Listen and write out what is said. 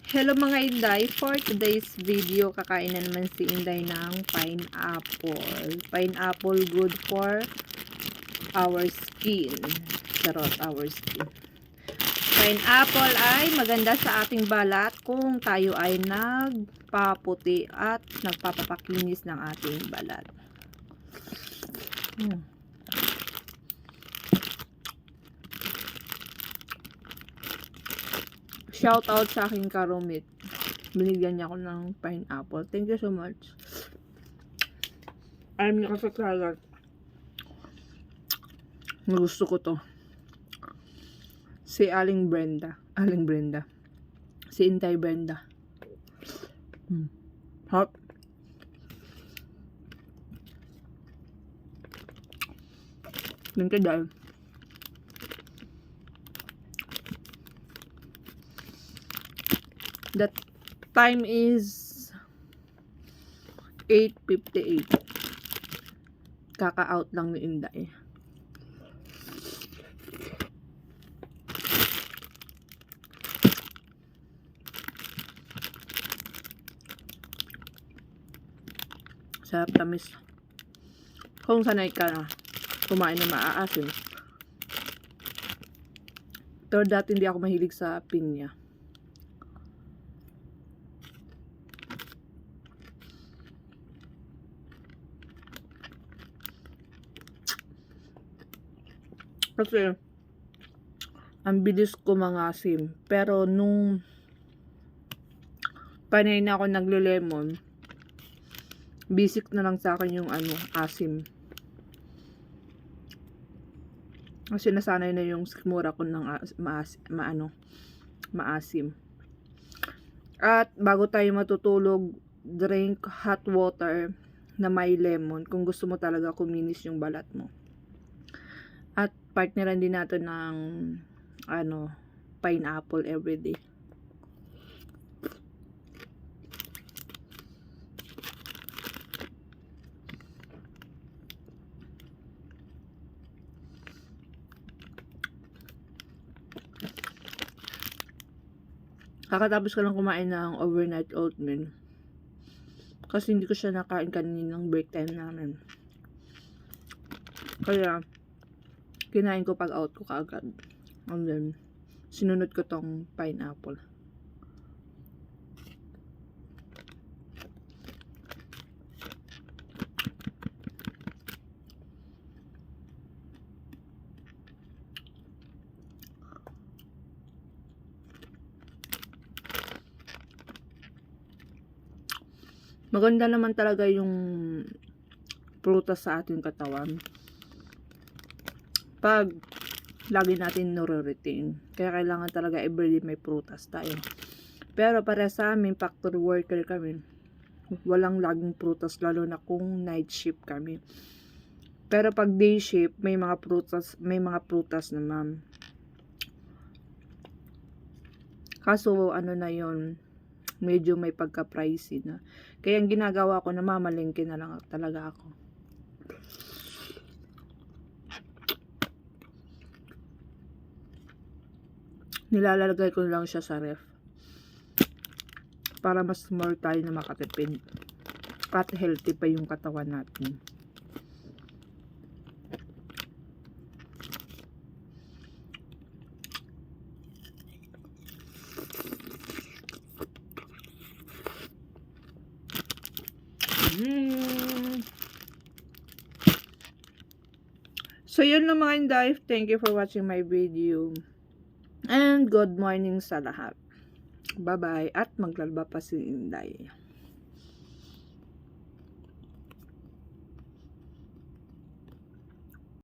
Hello mga Inday, for today's video, kakain na naman si Inday ng pineapple. Pineapple good for our skin. Charot, our skin. Pineapple ay maganda sa ating balat kung tayo ay nagpaputi at nagpapapakinis ng ating balat. Shout out sa aking karumit. Binigyan niya ako ng pineapple. Thank you so much. Alam niyo kasi kalat. Gusto ko to. Si Aling Brenda. Si Intay Brenda. Hot. Thank you dahil. The time is 8:58. Kaka-out lang ni Inday. Sarap tamis. Kung sanay ka na kumain na maaasim. Pero dati hindi ako mahilig sa pinya. Kasi ang bilis ko mangasim. Pero nung panay na ako nagle-lemon, basic na lang sa akin yung asim. Kasi nasanay na yung sikmura ko ng maasim. At bago tayo matutulog, drink hot water na may lemon kung gusto mo talaga kuminis yung balat mo. At partneran din natin ng pineapple everyday. Kakatapos ko lang kumain ng overnight oatmeal. Kasi hindi ko siya nakain kaninang break time namin. Kaya kinain ko pag out ko kaagad. And then sinunod ko tong pineapple. Maganda naman talaga yung prutas sa ating katawan. Pag lagi natin nire-retain. Kaya kailangan talaga everyday may prutas tayo. Pero para sa amin, factory worker kami, walang laging prutas, lalo na kung night shift kami. Pero pag day shift, may mga prutas naman. Kaso na yon, medyo may pagka-pricey na. Kaya ang ginagawa ko, namamalengke na lang talaga ako. Nilalagay ko lang siya sa ref para mas more tayo na makatipid at healthy pa yung katawan natin. So yun lang mga Inday. Thank you for watching my video. And good morning sa lahat. Bye-bye. At maglalaba pa si Inday.